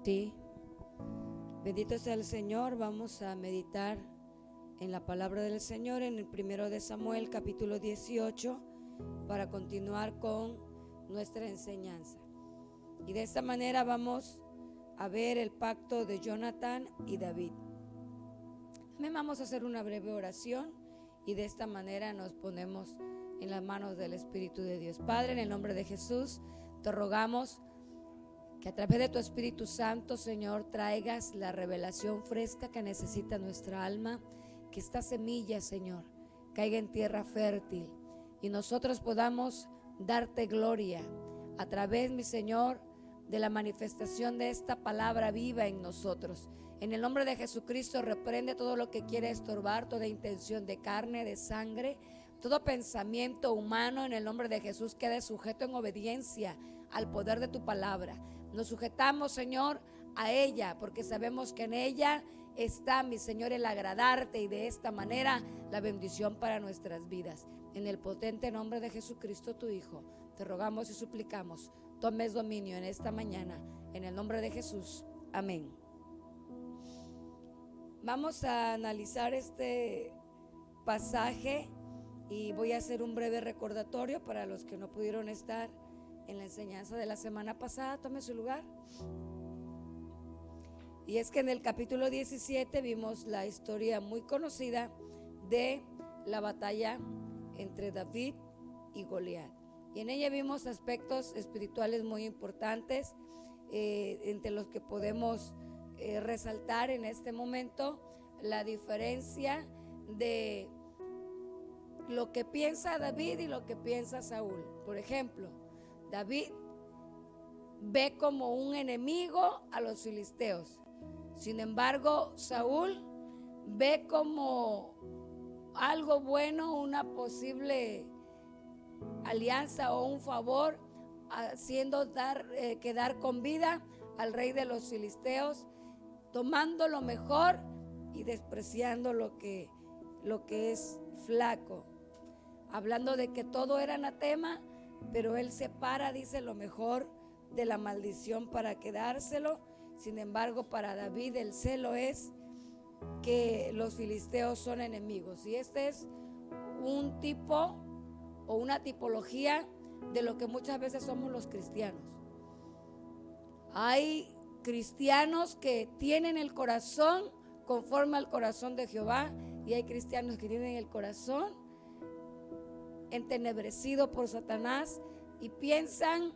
Sí, bendito sea el Señor. Vamos a meditar en la palabra del Señor en el primero de Samuel capítulo 18 para continuar con nuestra enseñanza. Y de esta manera vamos a ver el pacto de Jonatán y David. También vamos a hacer una breve oración y de esta manera nos ponemos en las manos del Espíritu de Dios. Padre, en el nombre de Jesús, te rogamos que a través de tu Espíritu Santo, Señor, traigas la revelación fresca que necesita nuestra alma, que esta semilla, Señor, caiga en tierra fértil y nosotros podamos darte gloria a través, mi Señor, de la manifestación de esta palabra viva en nosotros. En el nombre de Jesucristo, reprende todo lo que quiere estorbar, toda intención de carne, de sangre, todo pensamiento humano. En el nombre de Jesús quede sujeto en obediencia al poder de tu palabra. Nos sujetamos, Señor, a ella, porque sabemos que en ella está, mi Señor, el agradarte y de esta manera la bendición para nuestras vidas. En el potente nombre de Jesucristo, tu Hijo, te rogamos y suplicamos, tomes dominio en esta mañana, en el nombre de Jesús. Amén. Vamos a analizar este pasaje y voy a hacer un breve recordatorio para los que no pudieron estar en la enseñanza de la semana pasada. Tome su lugar. Y es que en el capítulo 17 vimos la historia muy conocida de la batalla entre David y Goliat. Y en ella vimos aspectos espirituales muy importantes, entre los que podemos resaltar en este momento la diferencia de lo que piensa David y lo que piensa Saúl. Por ejemplo, David ve como un enemigo a los filisteos. Sin embargo, Saúl ve como algo bueno, una posible alianza o un favor, haciendo quedar con vida al rey de los filisteos, tomando lo mejor y despreciando lo que es flaco, hablando de que todo era anatema, pero él separa, dice, lo mejor de la maldición para quedárselo. Sin embargo, para David el celo es que los filisteos son enemigos, y este es un tipo o una tipología de lo que muchas veces somos los cristianos. Hay cristianos que tienen el corazón conforme al corazón de Jehová, y hay cristianos que tienen el corazón entenebrecido por Satanás y piensan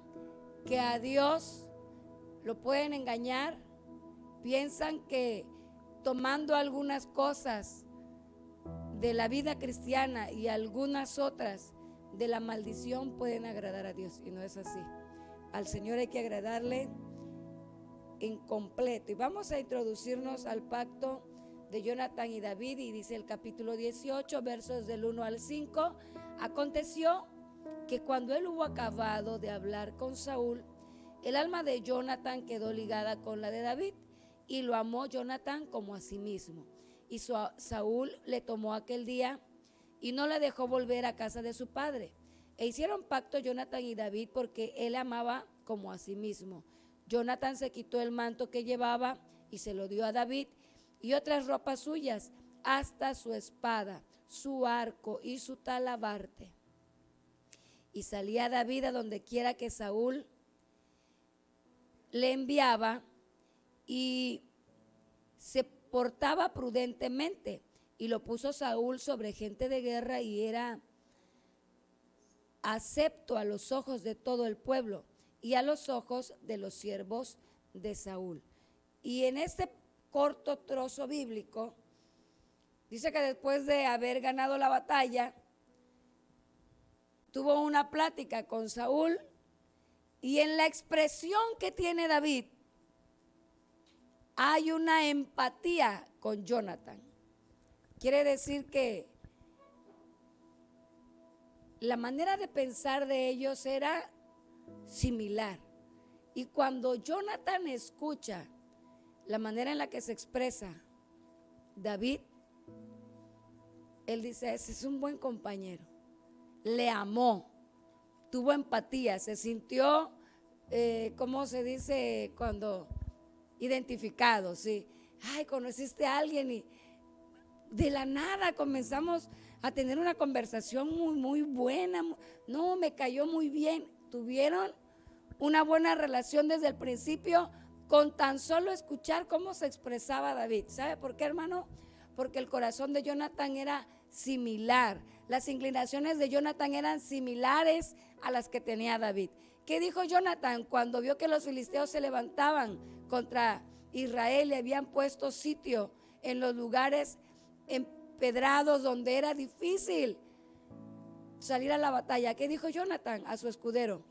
que a Dios lo pueden engañar, piensan que tomando algunas cosas de la vida cristiana y algunas otras de la maldición pueden agradar a Dios, y no es así. Al Señor hay que agradarle en completo. Y vamos a introducirnos al pacto de Jonatán y David, y dice el capítulo 18, versos del 1 al 5. Aconteció que cuando él hubo acabado de hablar con Saúl, el alma de Jonatán quedó ligada con la de David, y lo amó Jonatán como a sí mismo. Y Saúl le tomó aquel día y no le dejó volver a casa de su padre. E hicieron pacto Jonatán y David, porque él amaba como a sí mismo. Jonatán se quitó el manto que llevaba y se lo dio a David, y otras ropas suyas, hasta su espada, su arco y su talabarte. Y salía David a donde quiera que Saúl le enviaba, y se portaba prudentemente, y lo puso Saúl sobre gente de guerra, y era acepto a los ojos de todo el pueblo y a los ojos de los siervos de Saúl. Y en este corto trozo bíblico dice que después de haber ganado la batalla, tuvo una plática con Saúl, y en la expresión que tiene David hay una empatía con Jonatán. Quiere decir que la manera de pensar de ellos era similar. Y cuando Jonatán escucha la manera en la que se expresa David, él dice: ese es un buen compañero. Le amó, tuvo empatía, se sintió, ¿cómo se dice cuando identificados, ¿sí? Ay, conociste a alguien y de la nada comenzamos a tener una conversación muy buena. No, me cayó muy bien. Tuvieron una buena relación desde el principio con tan solo escuchar cómo se expresaba David. ¿Sabe por qué, hermano? Porque el corazón de Jonathan era similar. Las inclinaciones de Jonathan eran similares a las que tenía David. ¿Qué dijo Jonathan cuando vio que los filisteos se levantaban contra Israel y habían puesto sitio en los lugares empedrados donde era difícil salir a la batalla? ¿Qué dijo Jonathan a su escudero?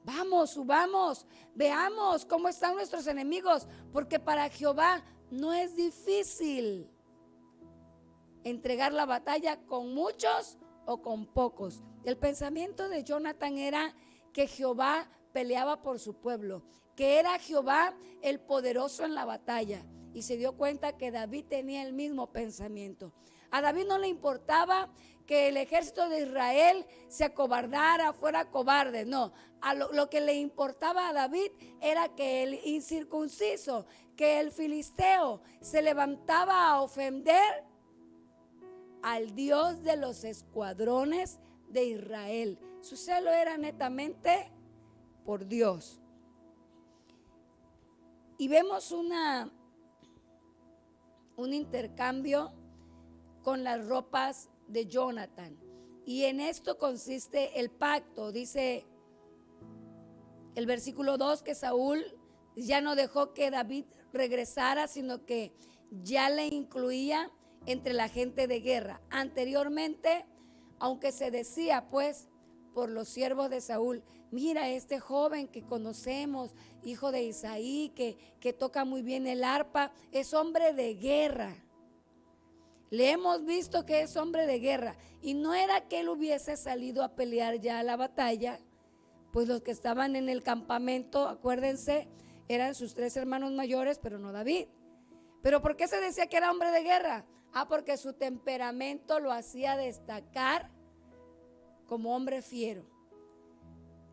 Vamos, subamos, veamos cómo están nuestros enemigos, porque para Jehová no es difícil entregar la batalla con muchos o con pocos. El pensamiento de Jonathan era que Jehová peleaba por su pueblo, que era Jehová el poderoso en la batalla, y se dio cuenta que David tenía el mismo pensamiento. A David no le importaba que el ejército de Israel se acobardara, fuera cobarde, no. Lo que le importaba a David era que el incircunciso, que el filisteo se levantaba a ofender al Dios de los escuadrones de Israel. Su celo era netamente por Dios. Y vemos un intercambio con las ropas de Jonathan. Y en esto consiste el pacto. Dice el versículo 2 que Saúl ya no dejó que David regresara, sino que ya le incluía entre la gente de guerra. Anteriormente, aunque se decía pues por los siervos de Saúl, mira, este joven que conocemos, hijo de Isaí, que toca muy bien el arpa, es hombre de guerra. Le hemos visto que es hombre de guerra. Y no era que él hubiese salido a pelear ya a la batalla, pues los que estaban en el campamento, acuérdense, eran sus 3 hermanos mayores, pero no David. ¿Pero por qué se decía que era hombre de guerra? Porque su temperamento lo hacía destacar como hombre fiero.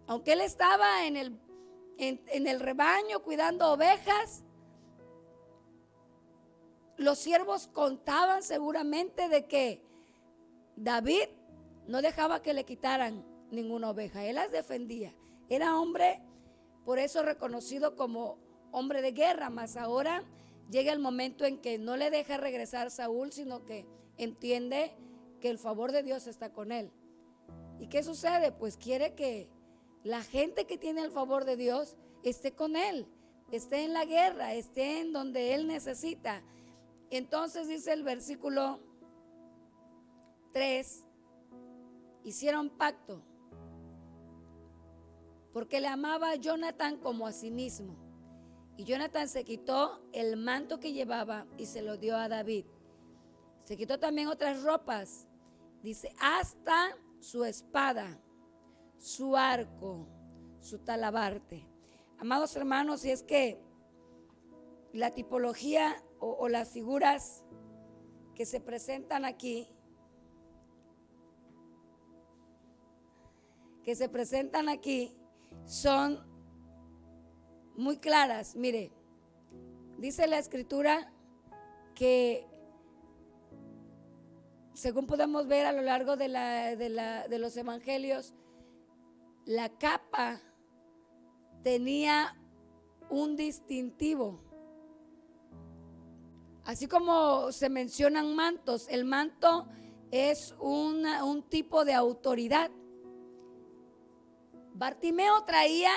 Aunque él estaba en el rebaño cuidando ovejas, los siervos contaban seguramente de que David no dejaba que le quitaran ninguna oveja, él las defendía. Era hombre, por eso reconocido como hombre de guerra. Mas ahora llega el momento en que no le deja regresar Saúl, sino que entiende que el favor de Dios está con él. ¿Y qué sucede? Pues quiere que la gente que tiene el favor de Dios esté con él, esté en la guerra, esté en donde él necesita. Entonces dice el versículo 3, hicieron pacto, porque le amaba a Jonathan como a sí mismo. Y Jonathan se quitó el manto que llevaba y se lo dio a David. Se quitó también otras ropas, dice, hasta su espada, su arco, su talabarte. Amados hermanos, y es que la tipología o las figuras que se presentan aquí, son muy claras. Mire, dice la escritura que, según podemos ver a lo largo de los evangelios, la capa tenía un distintivo. Así como se mencionan mantos, el manto es un tipo de autoridad. Bartimeo traía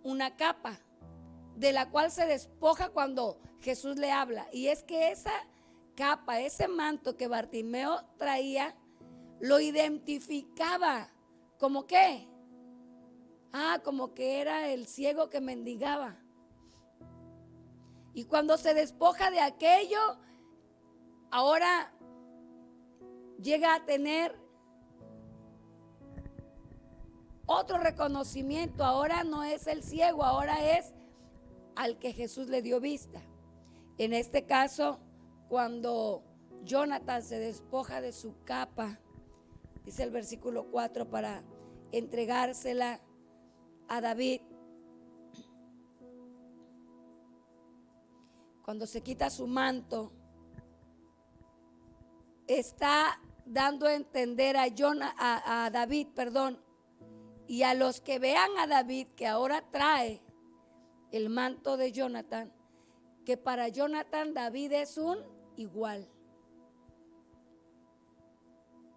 una capa de la cual se despoja cuando Jesús le habla. Y es que esa capa, ese manto que Bartimeo traía, lo identificaba como ¿qué? Como que era el ciego que mendigaba. Y cuando se despoja de aquello, ahora llega a tener otro reconocimiento. Ahora no es el ciego, ahora es al que Jesús le dio vista. En este caso, cuando Jonathan se despoja de su capa, dice el versículo 4, para entregársela a David, cuando se quita su manto, está dando a entender a David, y a los que vean a David que ahora trae el manto de Jonathan, que para Jonathan David es un igual.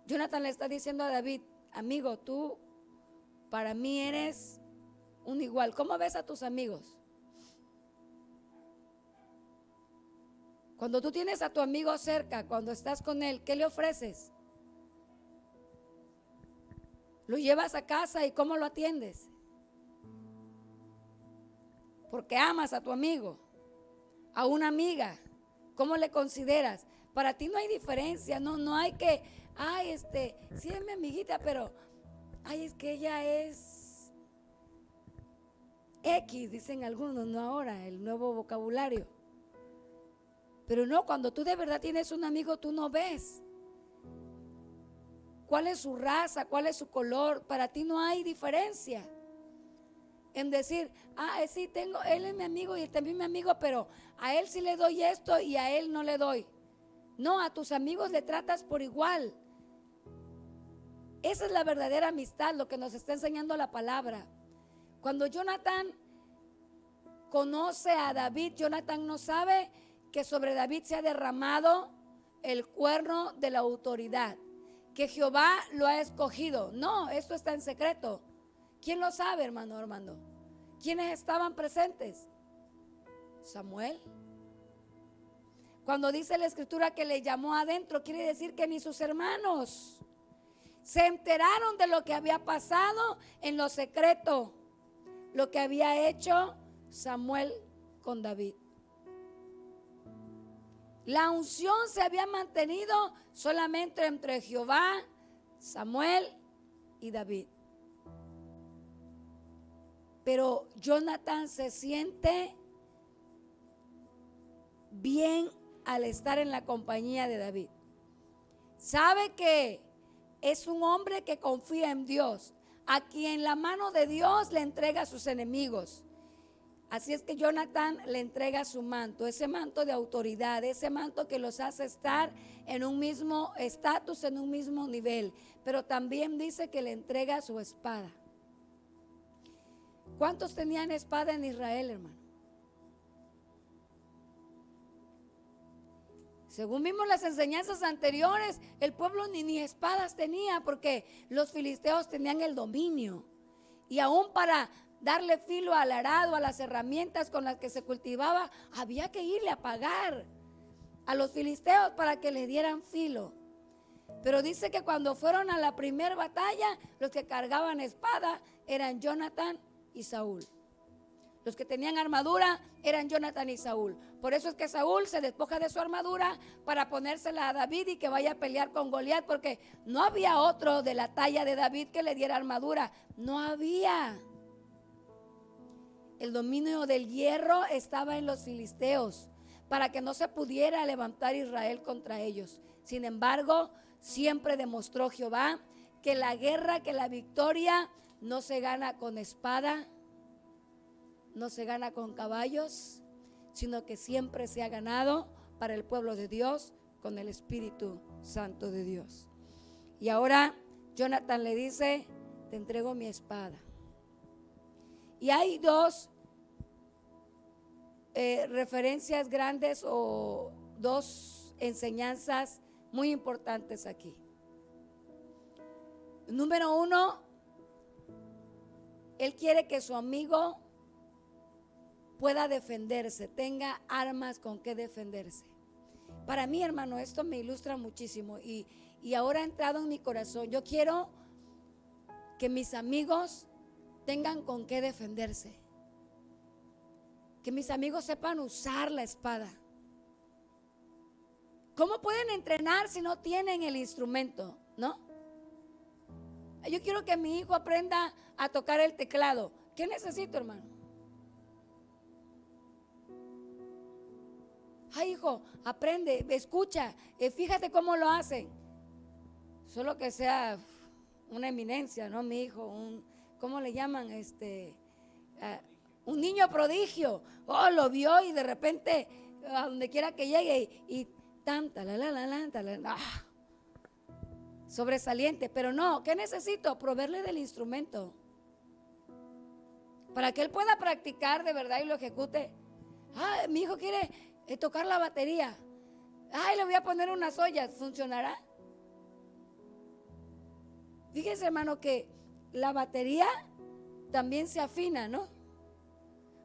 Jonathan le está diciendo a David: amigo, tú para mí eres un igual. ¿Cómo ves a tus amigos? Cuando tú tienes a tu amigo cerca, cuando estás con él, ¿qué le ofreces? Lo llevas a casa y ¿cómo lo atiendes? Porque amas a tu amigo, a una amiga, ¿cómo le consideras? Para ti no hay diferencia, no hay que, sí es mi amiguita, pero, es que ella es X, dicen algunos, no ahora, el nuevo vocabulario. Pero no, cuando tú de verdad tienes un amigo, tú no ves cuál es su raza, cuál es su color. Para ti no hay diferencia en decir, sí, él es mi amigo y él también es mi amigo, pero a él sí le doy esto y a él no le doy. No, a tus amigos le tratas por igual. Esa es la verdadera amistad, lo que nos está enseñando la palabra. Cuando Jonathan conoce a David, Jonathan no sabe que sobre David se ha derramado el cuerno de la autoridad, que Jehová lo ha escogido. No, esto está en secreto. ¿Quién lo sabe, hermano Armando? ¿Quiénes estaban presentes? Samuel. Cuando dice la escritura que le llamó adentro, quiere decir que ni sus hermanos se enteraron de lo que había pasado en lo secreto, lo que había hecho Samuel con David. La unción se había mantenido solamente entre Jehová, Samuel y David. Pero Jonathan se siente bien al estar en la compañía de David. Sabe que es un hombre que confía en Dios, a quien la mano de Dios le entrega a sus enemigos. Así es que Jonathan le entrega su manto, ese manto de autoridad, ese manto que los hace estar en un mismo estatus, en un mismo nivel. Pero también dice que le entrega su espada. ¿Cuántos tenían espada en Israel, hermano? Según vimos las enseñanzas anteriores, el pueblo ni espadas tenía, porque los filisteos tenían el dominio. Y aún para darle filo al arado, a las herramientas con las que se cultivaba, había que irle a pagar a los filisteos para que le dieran filo. Pero dice que cuando fueron a la primera batalla, los que cargaban espada eran Jonathan y Saúl. Los que tenían armadura eran Jonathan y Saúl. Por eso es que Saúl se despoja de su armadura para ponérsela a David y que vaya a pelear con Goliat, porque no había otro de la talla de David que le diera armadura. No había. El dominio del hierro estaba en los filisteos para que no se pudiera levantar Israel contra ellos. Sin embargo, siempre demostró Jehová que la guerra, que la victoria no se gana con espada, no se gana con caballos, sino que siempre se ha ganado para el pueblo de Dios con el Espíritu Santo de Dios. Y ahora Jonathan le dice: te entrego mi espada. Y hay dos referencias grandes o dos enseñanzas muy importantes aquí. Número uno, él quiere que su amigo pueda defenderse, tenga armas con que defenderse. Para mí, hermano, esto me ilustra muchísimo y ahora ha entrado en mi corazón. Yo quiero que mis amigos tengan con qué defenderse, que mis amigos sepan usar la espada. ¿Cómo pueden entrenar si no tienen el instrumento? ¿No? Yo quiero que mi hijo aprenda a tocar el teclado. ¿Qué necesito, hermano? Hijo, aprende, escucha, fíjate cómo lo hacen. Solo que sea una eminencia, ¿no? Mi hijo, ¿cómo le llaman? Un niño prodigio. Lo vio y de repente a donde quiera que llegue y sobresaliente. Pero no, ¿qué necesito? Proveerle del instrumento para que él pueda practicar de verdad y lo ejecute. Mi hijo quiere tocar la batería. Le voy a poner unas ollas. ¿Funcionará? Fíjese, hermano, que la batería también se afina, ¿no?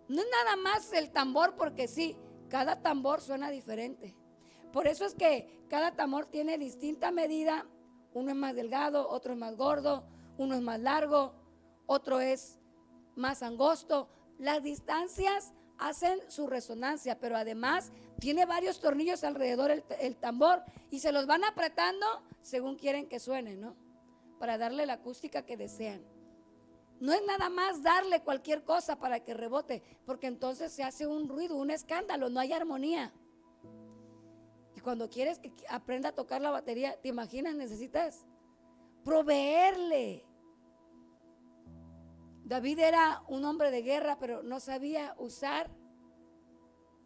No es nada más el tambor, porque sí, cada tambor suena diferente. Por eso es que cada tambor tiene distinta medida. Uno es más delgado, otro es más gordo, uno es más largo, otro es más angosto. Las distancias hacen su resonancia, pero además tiene varios tornillos alrededor el tambor, y se los van apretando según quieren que suene, ¿no? Para darle la acústica que desean. No es nada más darle cualquier cosa para que rebote, porque entonces se hace un ruido, un escándalo, no hay armonía. Y cuando quieres que aprenda a tocar la batería, ¿te imaginas? Necesitas proveerle. David era un hombre de guerra, pero no sabía usar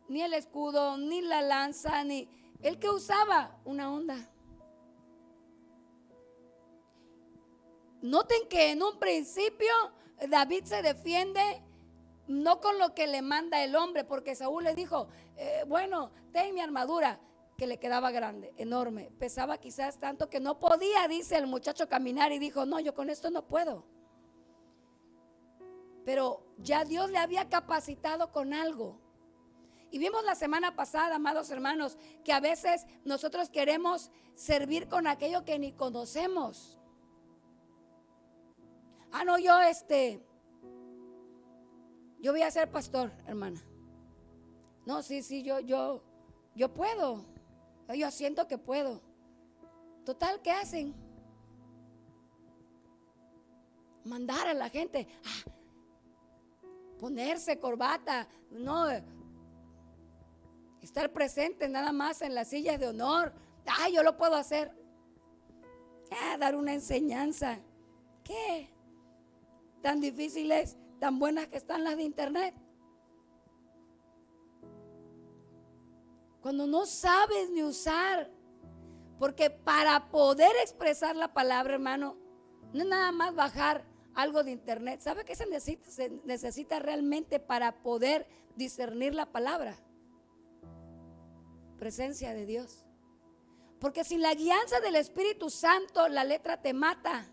ni el escudo, ni la lanza, ni el que usaba una onda. Noten que en un principio David se defiende no con lo que le manda el hombre, porque Saúl le dijo, bueno, ten mi armadura, que le quedaba grande, enorme, pesaba quizás tanto que no podía, dice el muchacho, caminar, y dijo, no, yo con esto no puedo. Pero ya Dios le había capacitado con algo. Y vimos la semana pasada, amados hermanos, que a veces nosotros queremos servir con aquello que ni conocemos. No, yo voy a ser pastor, hermana. No, sí, yo puedo. Yo siento que puedo. Total, ¿qué hacen? Mandar a la gente ponerse corbata, no estar presente nada más en las sillas de honor. Yo lo puedo hacer. Dar una enseñanza. ¿Qué? Tan difíciles, tan buenas que están las de internet. Cuando no sabes ni usar, porque para poder expresar la palabra, hermano, no es nada más bajar algo de internet. ¿Sabe qué se necesita realmente para poder discernir la palabra? Presencia de Dios. Porque sin la guianza del Espíritu Santo, la letra te mata.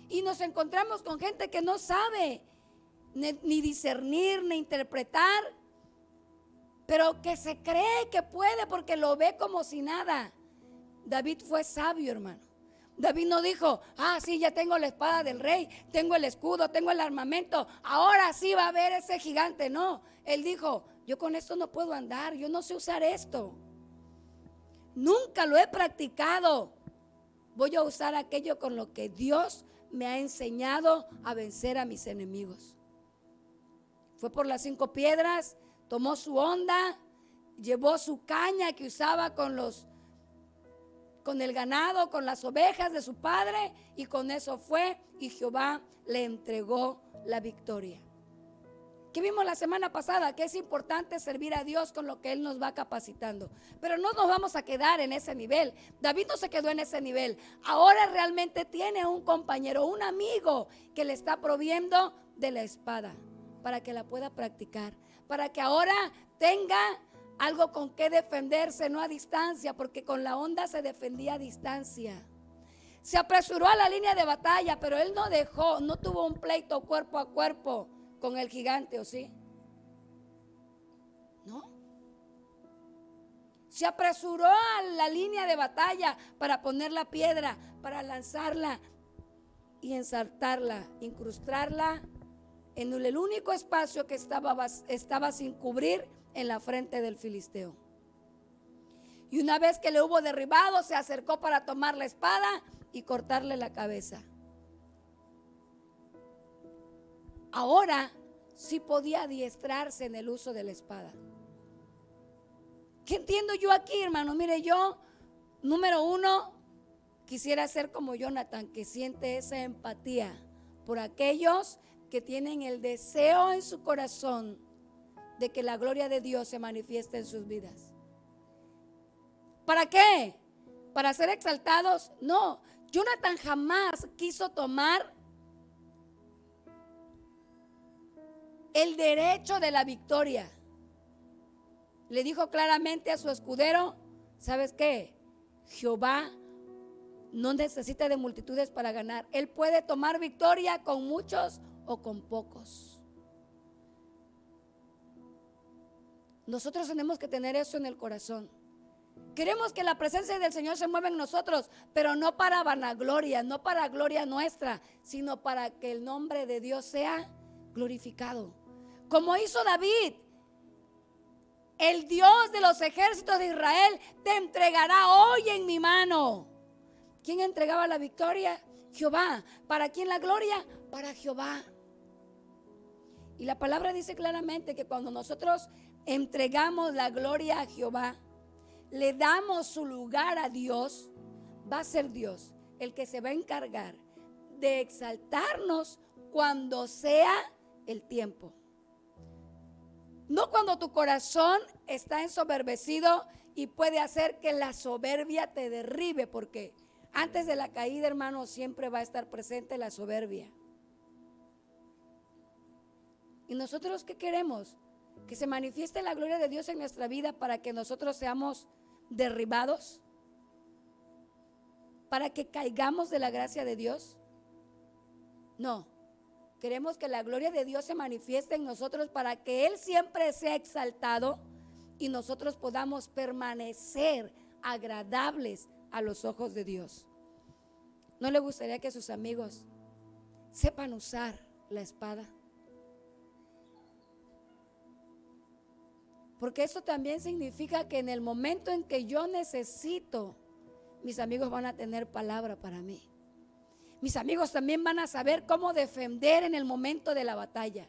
Y nos encontramos con gente que no sabe ni discernir, ni interpretar, pero que se cree que puede porque lo ve como si nada. David fue sabio, hermano. David no dijo, sí, ya tengo la espada del rey, tengo el escudo, tengo el armamento, ahora sí va a haber ese gigante. No, él dijo, yo con esto no puedo andar, yo no sé usar esto. Nunca lo he practicado. Voy a usar aquello con lo que Dios me ha enseñado a vencer a mis enemigos. Fue por las 5 piedras, tomó su honda, llevó su caña que usaba con el ganado, con las ovejas de su padre, y con eso fue, y Jehová le entregó la victoria. ¿Qué vimos la semana pasada? Que es importante servir a Dios con lo que Él nos va capacitando. Pero no nos vamos a quedar en ese nivel. David no se quedó en ese nivel. Ahora realmente tiene un compañero, un amigo que le está proviendo de la espada para que la pueda practicar, para que ahora tenga algo con que defenderse, no a distancia, porque con la honda se defendía a distancia. Se apresuró a la línea de batalla, pero él no tuvo un pleito cuerpo a cuerpo con el gigante, ¿o sí? ¿No? Se apresuró a la línea de batalla para poner la piedra, para lanzarla y ensartarla, incrustarla en el único espacio que estaba sin cubrir en la frente del filisteo. Y una vez que le hubo derribado, se acercó para tomar la espada y cortarle la cabeza. Ahora sí podía adiestrarse en el uso de la espada. ¿Qué entiendo yo aquí, hermano? Mire, yo, número 1, quisiera ser como Jonathan, que siente esa empatía por aquellos que tienen el deseo en su corazón de que la gloria de Dios se manifieste en sus vidas. ¿Para qué? ¿Para ser exaltados? No. Jonathan jamás quiso tomar el derecho de la victoria. Le dijo claramente a su escudero: ¿sabes qué? Jehová no necesita de multitudes para ganar. Él puede tomar victoria con muchos o con pocos. Nosotros tenemos que tener eso en el corazón. Queremos que la presencia del Señor se mueva en nosotros, pero no para vanagloria, no para gloria nuestra, sino para que el nombre de Dios sea glorificado. Como hizo David: el Dios de los ejércitos de Israel te entregará hoy en mi mano. ¿Quién entregaba la victoria? Jehová. ¿Para quién la gloria? Para Jehová. Y la palabra dice claramente que cuando nosotros entregamos la gloria a Jehová, le damos su lugar a Dios, va a ser Dios el que se va a encargar de exaltarnos cuando sea el tiempo. No cuando tu corazón está ensoberbecido y puede hacer que la soberbia te derribe, porque antes de la caída, hermano, siempre va a estar presente la soberbia. ¿Y nosotros qué queremos? Que se manifieste la gloria de Dios en nuestra vida para que nosotros seamos derribados, para que caigamos de la gracia de Dios. No, queremos que la gloria de Dios se manifieste en nosotros para que Él siempre sea exaltado y nosotros podamos permanecer agradables a los ojos de Dios. ¿No le gustaría que sus amigos sepan usar la espada? Porque eso también significa que en el momento en que yo necesito, mis amigos van a tener palabra para mí. Mis amigos también van a saber cómo defender en el momento de la batalla.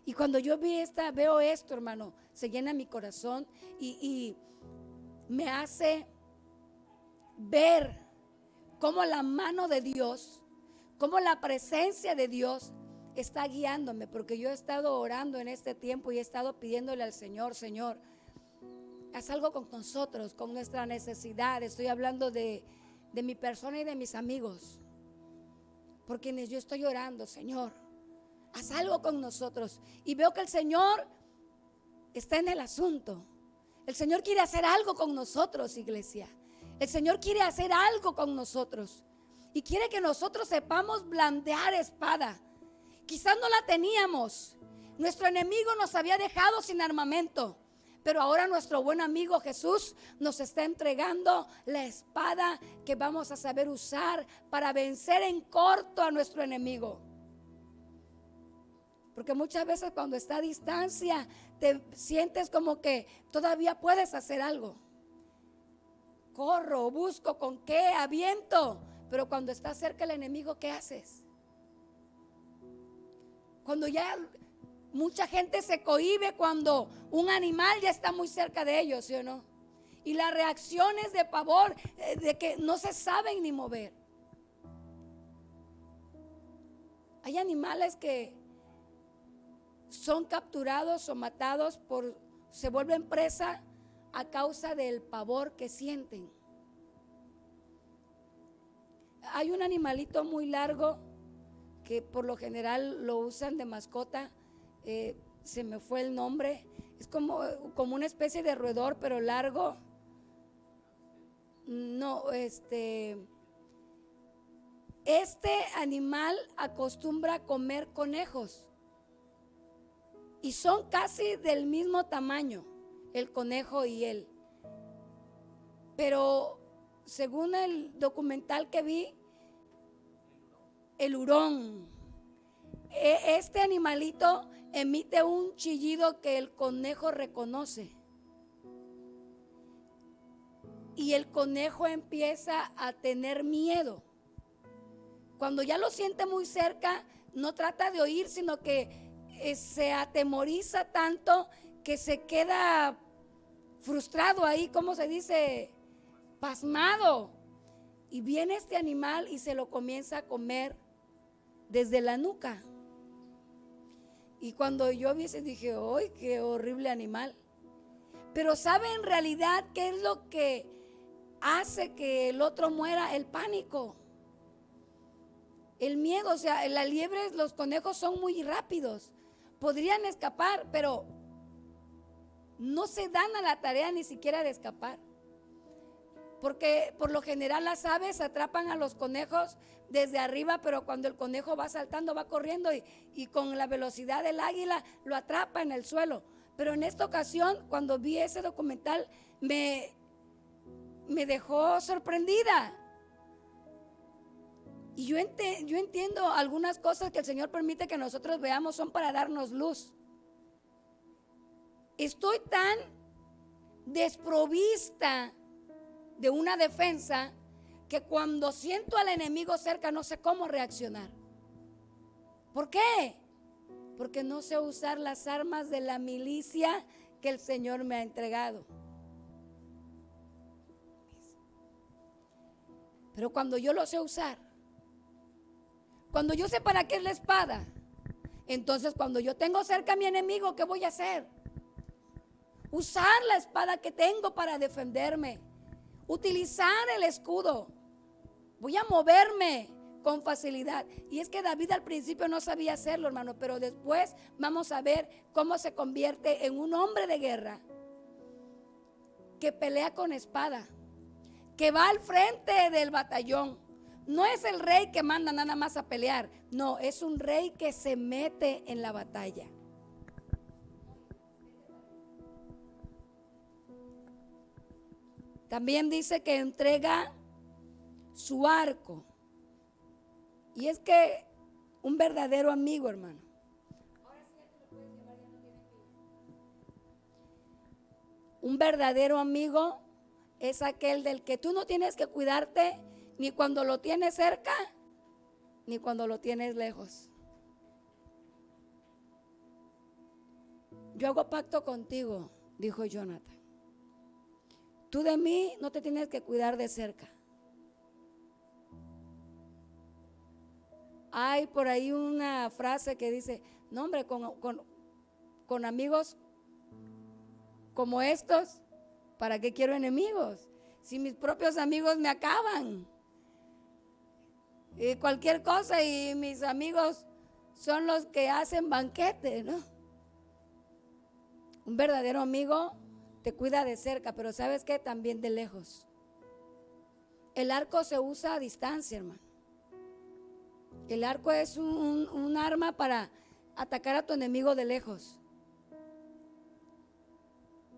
Y cuando yo veo esto, hermano, se llena mi corazón y me hace ver cómo la mano de Dios, cómo la presencia de Dios está guiándome, porque yo he estado orando en este tiempo y he estado pidiéndole al Señor: Señor, haz algo con nosotros, con nuestra necesidad. Estoy hablando de mi persona y de mis amigos, por quienes yo estoy orando. Señor, haz algo con nosotros. Y veo que el Señor está en el asunto. El Señor quiere hacer algo con nosotros, iglesia. El Señor quiere hacer algo con nosotros y quiere que nosotros sepamos blandear espada. Quizás no la teníamos. Nuestro enemigo nos había dejado sin armamento, pero ahora nuestro buen amigo Jesús nos está entregando la espada que vamos a saber usar para vencer en corto a nuestro enemigo. Porque muchas veces cuando está a distancia te sientes como que todavía puedes hacer algo. Corro, busco con qué, aviento. Pero cuando está cerca el enemigo, ¿qué haces? Cuando ya mucha gente se cohíbe cuando un animal ya está muy cerca de ellos, ¿sí o no? Y las reacciones de pavor, de que no se saben ni mover. Hay animales que son capturados o matados se vuelven presa a causa del pavor que sienten. Hay un animalito muy largo que por lo general lo usan de mascota, se me fue el nombre, es como una especie de roedor pero largo. No, este animal acostumbra a comer conejos y son casi del mismo tamaño el conejo y él, pero según el documental que vi, el hurón, este animalito emite un chillido que el conejo reconoce y el conejo empieza a tener miedo. Cuando ya lo siente muy cerca, no trata de oír, sino que se atemoriza tanto que se queda frustrado ahí, ¿cómo se dice? Pasmado. Y viene este animal y se lo comienza a comer desde la nuca. Y cuando yo vi ese dije, ¡ay, qué horrible animal! Pero ¿sabe en realidad qué es lo que hace que el otro muera? El pánico, el miedo. O sea, las liebres, los conejos son muy rápidos, podrían escapar, pero no se dan a la tarea ni siquiera de escapar. Porque por lo general las aves atrapan a los conejos desde arriba, pero cuando el conejo va saltando, va corriendo y con la velocidad del águila lo atrapa en el suelo. Pero en esta ocasión, cuando vi ese documental, me dejó sorprendida. Y yo entiendo algunas cosas que el Señor permite que nosotros veamos son para darnos luz. Estoy tan desprovista de una defensa que cuando siento al enemigo cerca no sé cómo reaccionar. ¿Por qué? Porque no sé usar las armas de la milicia que el Señor me ha entregado. Pero cuando yo lo sé usar, cuando yo sé para qué es la espada, entonces cuando yo tengo cerca a mi enemigo, ¿qué voy a hacer? Usar la espada que tengo para defenderme. Utilizar el escudo. Voy a moverme con facilidad. Y es que David al principio no sabía hacerlo, hermano, pero después vamos a ver cómo se convierte en un hombre de guerra que pelea con espada, que va al frente del batallón. No es el rey que manda nada más a pelear, no, es un rey que se mete en la batalla. También dice que entrega su arco. Y es que un verdadero amigo, hermano. Un verdadero amigo es aquel del que tú no tienes que cuidarte ni cuando lo tienes cerca, ni cuando lo tienes lejos. Yo hago pacto contigo, dijo Jonathan. Tú de mí no te tienes que cuidar de cerca. Hay por ahí una frase que dice, no hombre, con amigos como estos, ¿para qué quiero enemigos? Si mis propios amigos me acaban. Y cualquier cosa y mis amigos son los que hacen banquete, ¿no? Un verdadero amigo te cuida de cerca, pero ¿sabes qué? También de lejos. El arco se usa a distancia, hermano. El arco es un arma para atacar a tu enemigo de lejos.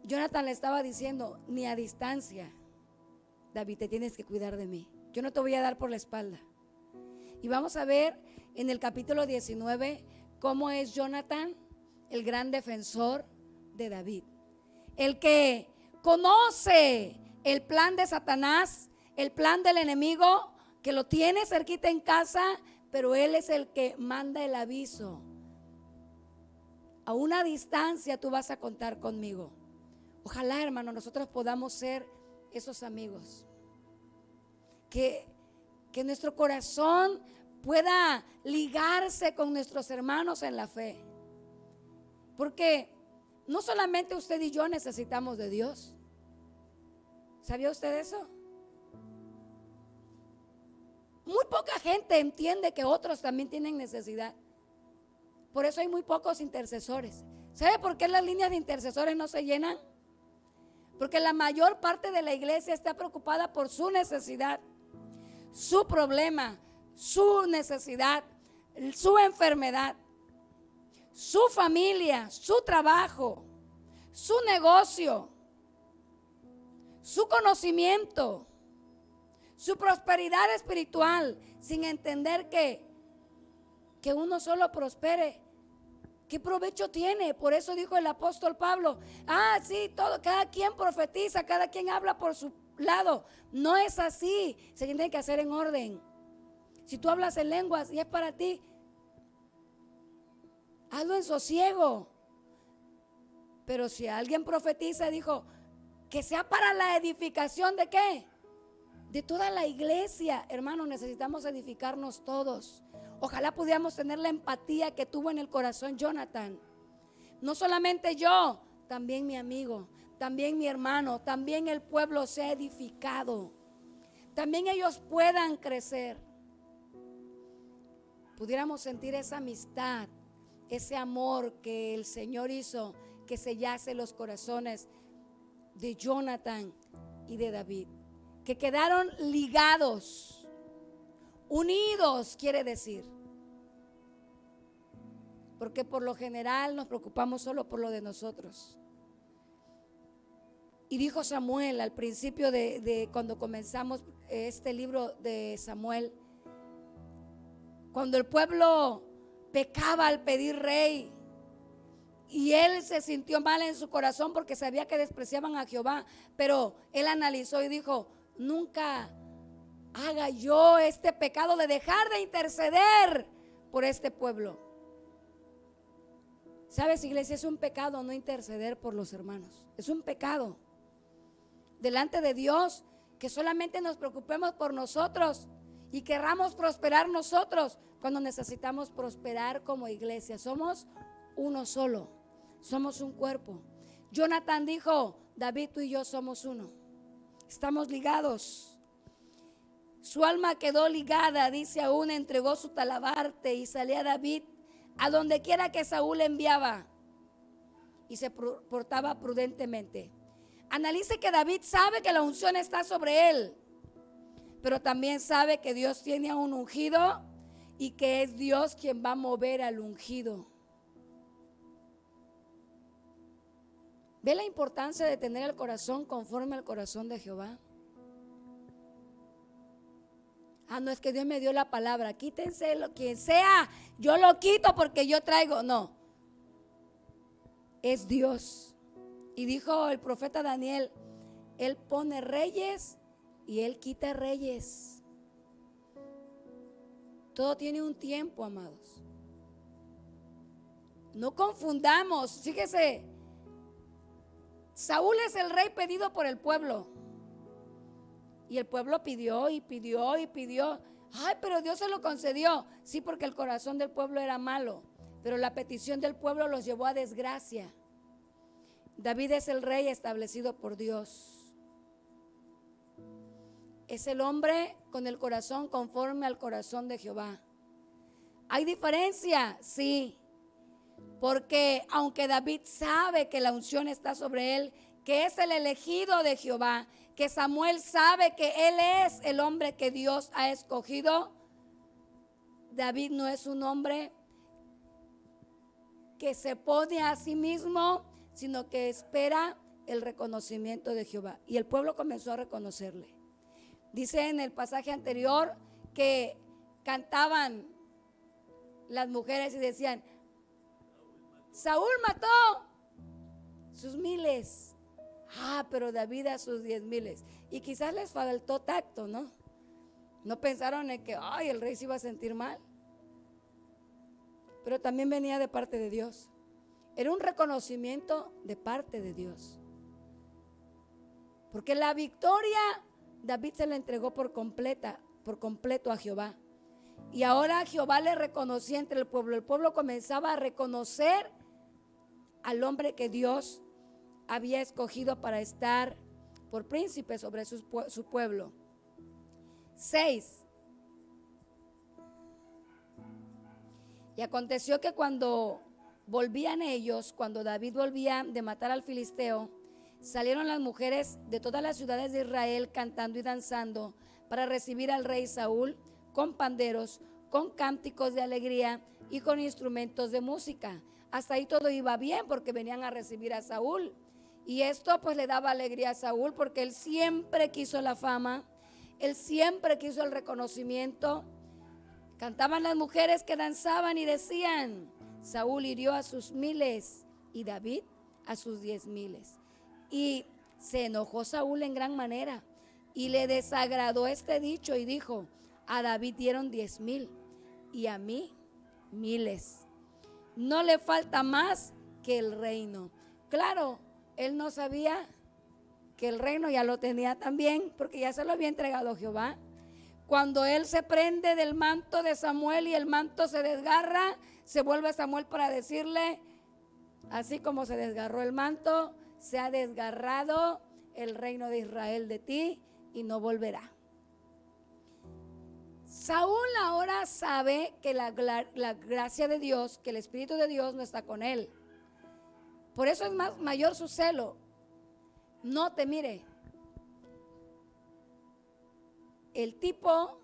Jonathan le estaba diciendo, ni a distancia, David, te tienes que cuidar de mí. Yo no te voy a dar por la espalda. Y vamos a ver en el capítulo 19 cómo es Jonathan el gran defensor de David. El que conoce el plan de Satanás, el plan del enemigo, que lo tiene cerquita en casa, pero él es el que manda el aviso. A una distancia tú vas a contar conmigo. Ojalá, hermano, nosotros podamos ser esos amigos. Que nuestro corazón pueda ligarse con nuestros hermanos en la fe. Porque no solamente usted y yo necesitamos de Dios. ¿Sabía usted eso? Muy poca gente entiende que otros también tienen necesidad. Por eso hay muy pocos intercesores. ¿Sabe por qué las líneas de intercesores no se llenan? Porque la mayor parte de la iglesia está preocupada por su necesidad, su problema, su necesidad, su enfermedad, su familia, su trabajo, su negocio, su conocimiento, su prosperidad espiritual, sin entender que uno solo prospere. ¿Qué provecho tiene? Por eso dijo el apóstol Pablo, sí, cada quien profetiza, cada quien habla por su lado. No es así, se tiene que hacer en orden. Si tú hablas en lenguas y es para ti, hazlo en sosiego. Pero si alguien profetiza, dijo, que sea para la edificación ¿de qué? De toda la iglesia. Hermanos, necesitamos edificarnos todos. Ojalá pudiéramos tener la empatía que tuvo en el corazón Jonathan. No solamente yo, también mi amigo, también mi hermano, también el pueblo sea edificado. También ellos puedan crecer. Pudiéramos sentir esa amistad, ese amor que el Señor hizo que sellase los corazones de Jonathan y de David, que quedaron ligados, unidos, quiere decir. Porque por lo general nos preocupamos solo por lo de nosotros. Y dijo Samuel al principio de cuando comenzamos este libro de Samuel, cuando el pueblo pecaba al pedir rey, y él se sintió mal en su corazón porque sabía que despreciaban a Jehová, pero él analizó y dijo: nunca haga yo este pecado de dejar de interceder por este pueblo. ¿Sabes, iglesia? Es un pecado no interceder por los hermanos. Es un pecado delante de Dios que solamente nos preocupemos por nosotros y querramos prosperar nosotros cuando necesitamos prosperar como iglesia. Somos uno solo, somos un cuerpo. Jonathan dijo: David, tú y yo somos uno, estamos ligados. Su alma quedó ligada, dice, aún entregó su talabarte y salía David a donde quiera que Saúl enviaba y se portaba prudentemente. Analice que David sabe que la unción está sobre él, pero también sabe que Dios tiene a un ungido y que es Dios quien va a mover al ungido. ¿Ve la importancia de tener el corazón conforme al corazón de Jehová? No es que Dios me dio la palabra, quítense quien sea, yo lo quito porque yo traigo. No, es Dios. Y dijo el profeta Daniel: Él pone reyes y Él quita reyes. Todo tiene un tiempo, amados. No confundamos. Fíjese, Saúl es el rey pedido por el pueblo. Y el pueblo pidió y pidió y pidió. Ay, pero Dios se lo concedió. Sí, porque el corazón del pueblo era malo, pero la petición del pueblo los llevó a desgracia. David es el rey establecido por Dios. Es el hombre con el corazón conforme al corazón de Jehová. ¿Hay diferencia? Sí, porque aunque David sabe que la unción está sobre él, que es el elegido de Jehová, que Samuel sabe que él es el hombre que Dios ha escogido, David no es un hombre que se pone a sí mismo, sino que espera el reconocimiento de Jehová. Y el pueblo comenzó a reconocerle. Dice en el pasaje anterior que cantaban las mujeres y decían: Saúl mató sus miles, pero David a sus 10,000. Y quizás les faltó tacto, ¿no? No pensaron en que el rey se iba a sentir mal. Pero también venía de parte de Dios. Era un reconocimiento de parte de Dios. Porque la victoria David se la entregó por completo a Jehová. Y ahora Jehová le reconocía entre el pueblo. El pueblo comenzaba a reconocer al hombre que Dios había escogido para estar por príncipe sobre su pueblo. 6. Y aconteció que cuando volvían ellos, cuando David volvía de matar al filisteo, salieron las mujeres de todas las ciudades de Israel cantando y danzando para recibir al rey Saúl con panderos, con cánticos de alegría y con instrumentos de música. Hasta ahí todo iba bien porque venían a recibir a Saúl. Y esto pues le daba alegría a Saúl porque él siempre quiso la fama, él siempre quiso el reconocimiento. Cantaban las mujeres que danzaban y decían: Saúl hirió a sus 1,000 y David a sus 10,000. Y se enojó Saúl en gran manera y le desagradó este dicho y dijo: a David dieron 10,000 y a mí 1,000. No le falta más que el reino. Claro, él no sabía que el reino ya lo tenía también, porque ya se lo había entregado Jehová. Cuando él se prende del manto de Samuel y el manto se desgarra, se vuelve a Samuel para decirle: así como se desgarró el manto, se ha desgarrado el reino de Israel de ti y no volverá. Saúl ahora sabe que la gracia de Dios, que el Espíritu de Dios no está con él. Por eso es mayor su celo. Note, mire, el tipo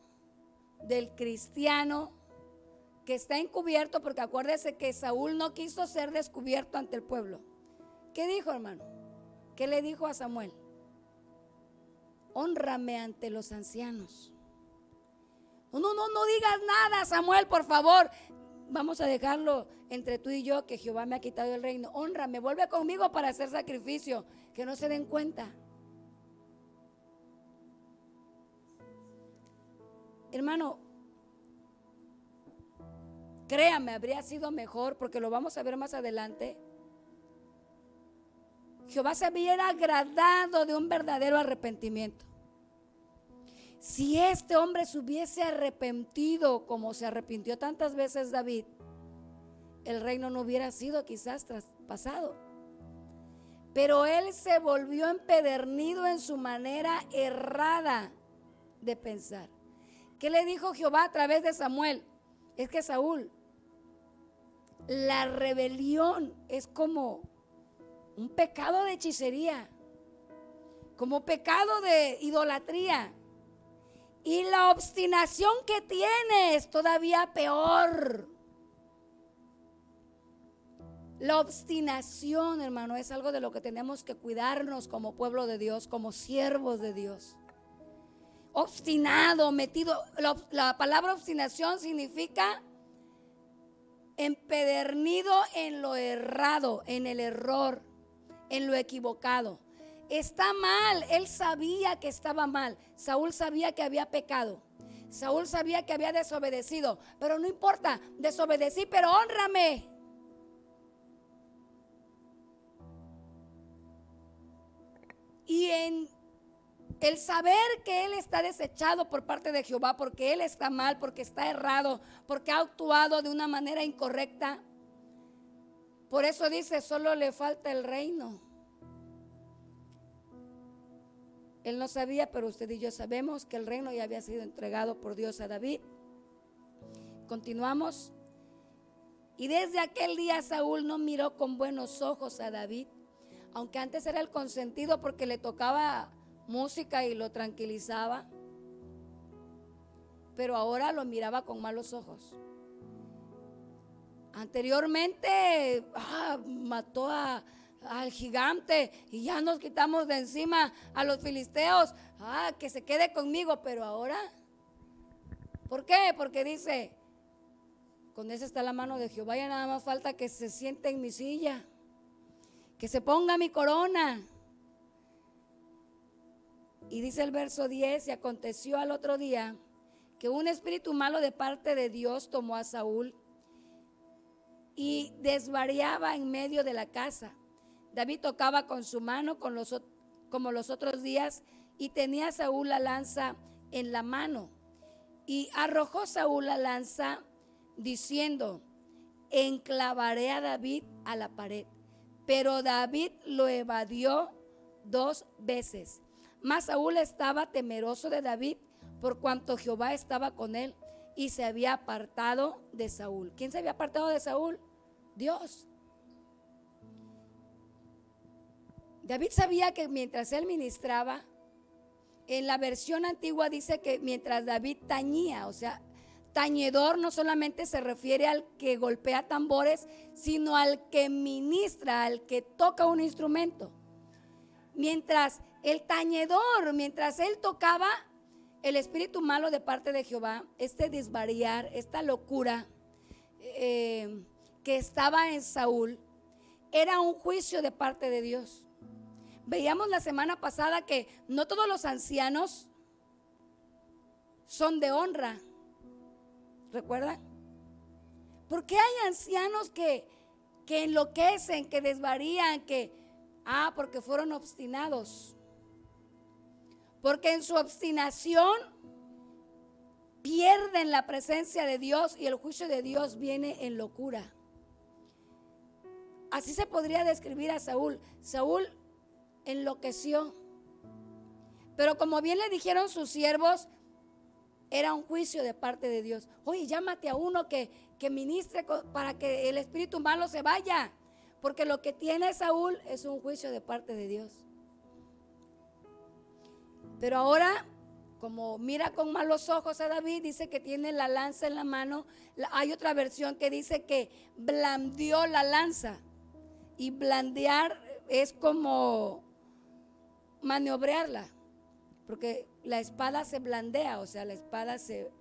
del cristiano que está encubierto, porque acuérdese que Saúl no quiso ser descubierto ante el pueblo. ¿Qué dijo, hermano? ¿Qué le dijo a Samuel? Hónrame ante los ancianos. No digas nada, Samuel, por favor. Vamos a dejarlo entre tú y yo, que Jehová me ha quitado el reino. Hónrame, vuelve conmigo para hacer sacrificio, que no se den cuenta. Hermano, créame, habría sido mejor, porque lo vamos a ver más adelante. Jehová se hubiera agradado de un verdadero arrepentimiento. Si este hombre se hubiese arrepentido como se arrepintió tantas veces David, el reino no hubiera sido quizás traspasado. Pero él se volvió empedernido en su manera errada de pensar. ¿Qué le dijo Jehová a través de Samuel? Es que Saúl, la rebelión es como un pecado de hechicería, como pecado de idolatría. Y la obstinación que tiene es todavía peor. La obstinación, hermano, es algo de lo que tenemos que cuidarnos como pueblo de Dios, como siervos de Dios. Obstinado, metido. La palabra obstinación significa empedernido en lo errado, en el error, en lo equivocado. Está mal, él sabía que estaba mal. Saúl sabía que había pecado. Saúl sabía que había desobedecido. Pero no importa, desobedecí, pero hónrame. Y en el saber que él está desechado por parte de Jehová, porque él está mal, porque está errado, porque ha actuado de una manera incorrecta. Por eso dice, solo le falta el reino. Él no sabía, pero usted y yo sabemos que el reino ya había sido entregado por Dios a David. Continuamos. Y desde aquel día Saúl no miró con buenos ojos a David, aunque antes era el consentido porque le tocaba música y lo tranquilizaba, pero ahora lo miraba con malos ojos. Anteriormente mató al gigante y ya nos quitamos de encima a los filisteos, que se quede conmigo. Pero ahora, ¿por qué? Porque dice, con esa está la mano de Jehová, ya nada más falta que se siente en mi silla, que se ponga mi corona. Y dice el verso 10, y aconteció al otro día que un espíritu malo de parte de Dios tomó a Saúl y desvariaba en medio de la casa. David tocaba con su mano como los otros días, y tenía Saúl la lanza en la mano. Y arrojó Saúl la lanza diciendo, enclavaré a David a la pared. Pero David lo evadió 2 veces. Mas Saúl estaba temeroso de David, por cuanto Jehová estaba con él, y se había apartado de Saúl. ¿Quién se había apartado de Saúl? Dios. David sabía que mientras él ministraba, en la versión antigua dice que mientras David tañía, o sea, tañedor no solamente se refiere al que golpea tambores, sino al que ministra, al que toca un instrumento. Mientras el tañedor, mientras él tocaba, el espíritu malo de parte de Jehová, este desvariar, esta locura que estaba en Saúl, era un juicio de parte de Dios. Veíamos la semana pasada que no todos los ancianos son de honra. ¿Recuerdan? Porque hay ancianos que enloquecen, que desvarían, porque fueron obstinados. Porque en su obstinación pierden la presencia de Dios y el juicio de Dios viene en locura. Así se podría describir a Saúl. Saúl enloqueció. Pero como bien le dijeron sus siervos, era un juicio de parte de Dios. Oye, llámate a uno que ministre para que el espíritu malo se vaya. Porque lo que tiene Saúl es un juicio de parte de Dios. Pero ahora, como mira con malos ojos a David, dice que tiene la lanza en la mano. Hay otra versión que dice que blandió la lanza. Y blandear es como maniobrearla, porque la espada se blandea, o sea, la espada se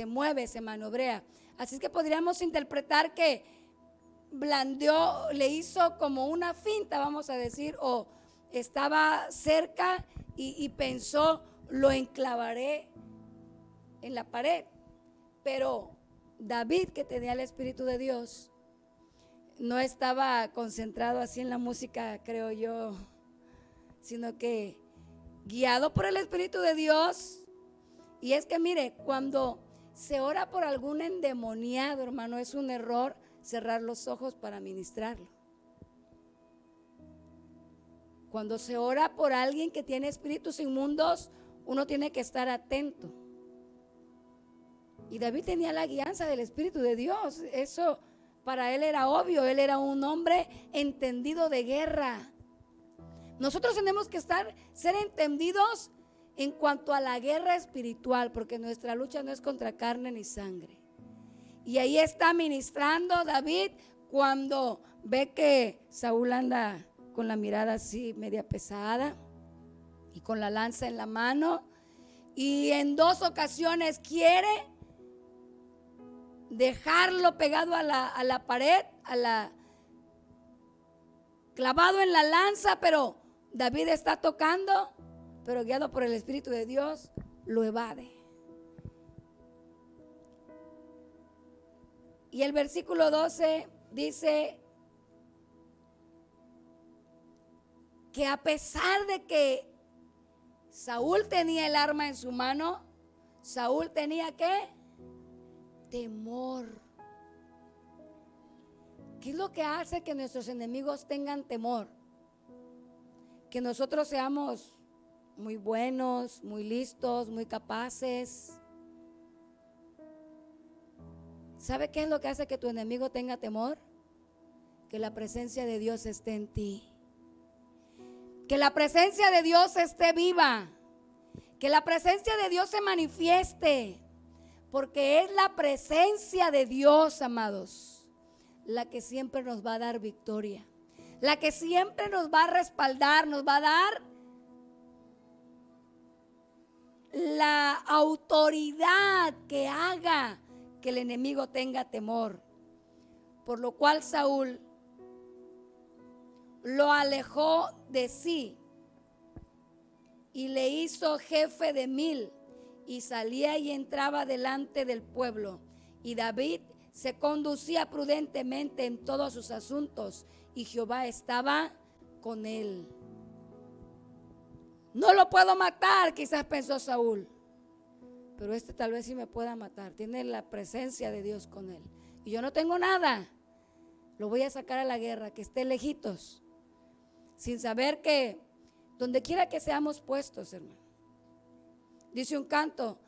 mueve, se maniobrea. Así es que podríamos interpretar que blandeó, le hizo como una finta, vamos a decir, o estaba cerca y pensó, lo enclavaré en la pared. Pero David, que tenía el Espíritu de Dios, no estaba concentrado así en la música, creo yo, sino que guiado por el Espíritu de Dios. Y es que mire, cuando se ora por algún endemoniado, hermano, es un error cerrar los ojos para ministrarlo. Cuando se ora por alguien que tiene espíritus inmundos, uno tiene que estar atento. Y David tenía la guianza del Espíritu de Dios. Eso para él era obvio. Él era un hombre entendido de guerra. Nosotros tenemos que ser entendidos en cuanto a la guerra espiritual, porque nuestra lucha no es contra carne ni sangre. Y ahí está ministrando David cuando ve que Saúl anda con la mirada así media pesada y con la lanza en la mano, y en 2 ocasiones quiere dejarlo pegado a la pared, clavado en la lanza, pero David está tocando, pero guiado por el Espíritu de Dios, lo evade. Y el versículo 12 dice que a pesar de que Saúl tenía el arma en su mano, Saúl tenía ¿qué? Temor. ¿Qué es lo que hace que nuestros enemigos tengan temor? Que nosotros seamos muy buenos, muy listos, muy capaces. ¿Sabe qué es lo que hace que tu enemigo tenga temor? Que la presencia de Dios esté en ti. Que la presencia de Dios esté viva. Que la presencia de Dios se manifieste. Porque es la presencia de Dios, amados, la que siempre nos va a dar victoria. La que siempre nos va a respaldar, nos va a dar la autoridad que haga que el enemigo tenga temor. Por lo cual Saúl lo alejó de sí y le hizo jefe de 1000, y salía y entraba delante del pueblo. Y David se conducía prudentemente en todos sus asuntos, y Jehová estaba con él. No lo puedo matar, quizás pensó Saúl, pero tal vez sí me pueda matar. Tiene la presencia de Dios con él. Y yo no tengo nada. Lo voy a sacar a la guerra, que esté lejitos, sin saber que donde quiera que seamos puestos, hermano. Dice un canto,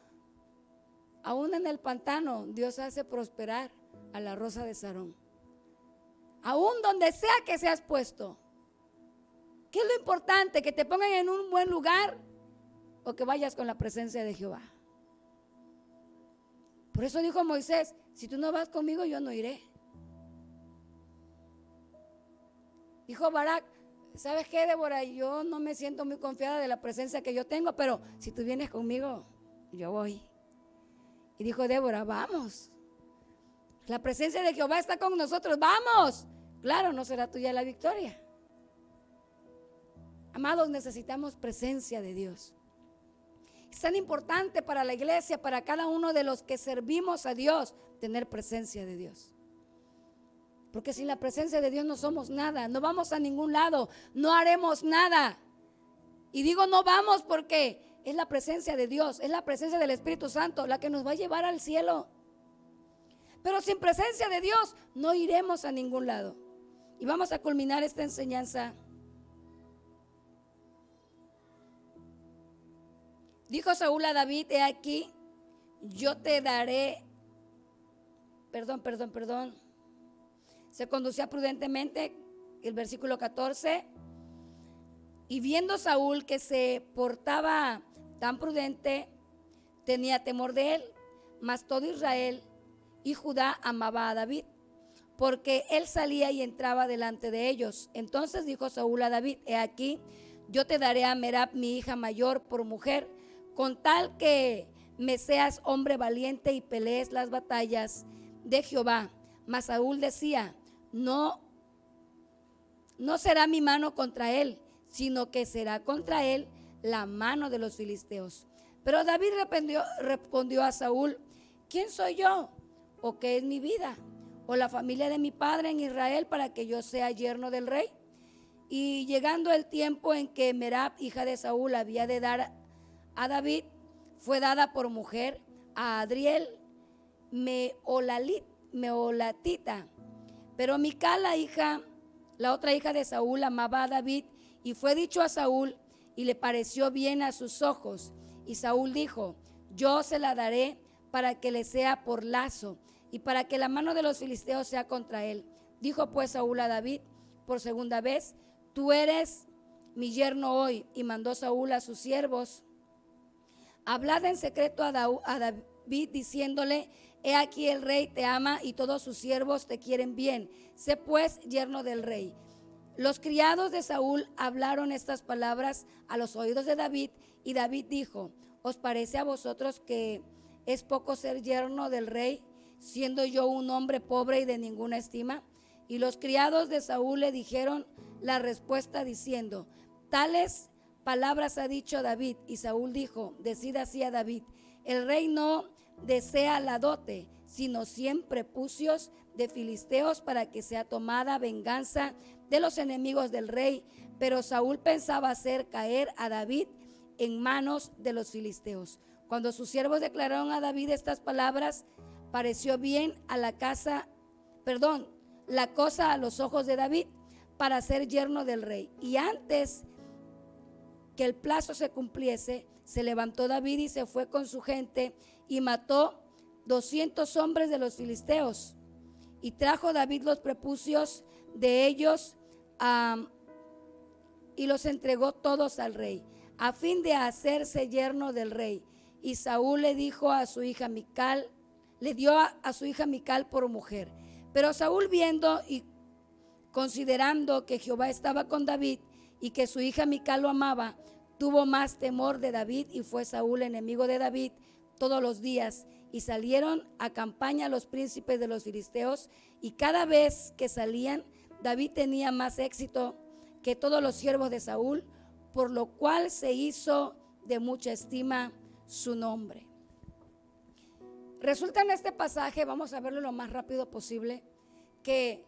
aún en el pantano Dios hace prosperar a la rosa de Sarón. Aún donde sea que seas puesto. ¿Qué es lo importante? ¿Que te pongan en un buen lugar o que vayas con la presencia de Jehová? Por eso dijo Moisés, si tú no vas conmigo, yo no iré. Dijo Barak, ¿sabes qué, Débora? Yo no me siento muy confiada de la presencia que yo tengo, pero si tú vienes conmigo, yo voy. Y dijo Débora, vamos. La presencia de Jehová está con nosotros, vamos. Claro, no será tuya la victoria. Amados, necesitamos presencia de Dios. Es tan importante para la iglesia, para cada uno de los que servimos a Dios, tener presencia de Dios. Porque sin la presencia de Dios no somos nada, no vamos a ningún lado, no haremos nada. Y digo no vamos porque es la presencia de Dios, es la presencia del Espíritu Santo la que nos va a llevar al cielo. Pero sin presencia de Dios no iremos a ningún lado. Y vamos a culminar esta enseñanza. Dijo Saúl a David: he aquí, yo te daré, perdón. Se conducía prudentemente, el versículo 14. Y viendo Saúl que se portaba tan prudente, tenía temor de él, mas todo Israel y Judá amaba a David, porque él salía y entraba delante de ellos. Entonces dijo Saúl a David: he aquí, yo te daré a Merab, mi hija mayor, por mujer, con tal que me seas hombre valiente y pelees las batallas de Jehová. Mas Saúl decía: no será mi mano contra él, sino que será contra él la mano de los filisteos. Pero David respondió a Saúl: ¿quién soy yo? ¿O qué es mi vida? ¿O la familia de mi padre en Israel para que yo sea yerno del rey? Y llegando el tiempo en que Merab, hija de Saúl, había de dar a David, fue dada por mujer a Adriel Meolatita. Pero Mical, la otra hija de Saúl, amaba a David, y fue dicho a Saúl, y le pareció bien a sus ojos. Y Saúl dijo: yo se la daré para que le sea por lazo, y para que la mano de los filisteos sea contra él. Dijo pues Saúl a David por segunda vez: tú eres mi yerno hoy. Y mandó Saúl a sus siervos: hablad en secreto a David, diciéndole: he aquí el rey te ama y todos sus siervos te quieren bien. Sé pues yerno del rey. Los criados de Saúl hablaron estas palabras a los oídos de David, y David dijo: ¿os parece a vosotros que es poco ser yerno del rey, siendo yo un hombre pobre y de ninguna estima? Y los criados de Saúl le dijeron la respuesta diciendo: tales palabras ha dicho David. Y Saúl dijo: decid así a David: el rey no desea la dote, sino 100 prepucios de filisteos, para que sea tomada venganza de los enemigos del rey. Pero Saúl pensaba hacer caer a David en manos de los filisteos. Cuando sus siervos declararon a David estas palabras, pareció bien a la cosa a los ojos de David para ser yerno del rey. Y antes que el plazo se cumpliese, se levantó David y se fue con su gente y mató 200 hombres de los filisteos. Y trajo David los prepucios de ellos y los entregó todos al rey, a fin de hacerse yerno del rey. Y Saúl le dijo a su hija Mical, le dio a su hija Mical por mujer. Pero Saúl, viendo y considerando que Jehová estaba con David y que su hija Mical lo amaba, tuvo más temor de David, y fue Saúl enemigo de David todos los días. Y salieron a campaña los príncipes de los filisteos, y cada vez que salían, David tenía más éxito que todos los siervos de Saúl, por lo cual se hizo de mucha estima su nombre. Resulta en este pasaje, vamos a verlo lo más rápido posible, que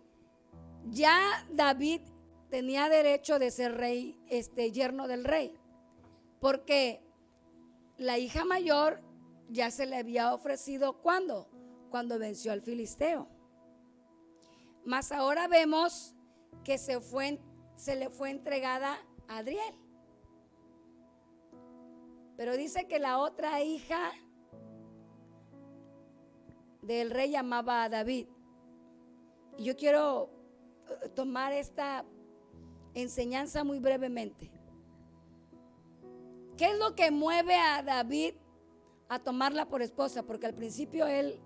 ya David tenía derecho de ser rey, yerno del rey, porque la hija mayor ya se le había ofrecido cuando venció al filisteo. Mas ahora vemos que se le fue entregada a Adriel. Pero dice que la otra hija del rey amaba a David. Y yo quiero tomar esta enseñanza muy brevemente. ¿Qué es lo que mueve a David a tomarla por esposa? Porque al principio él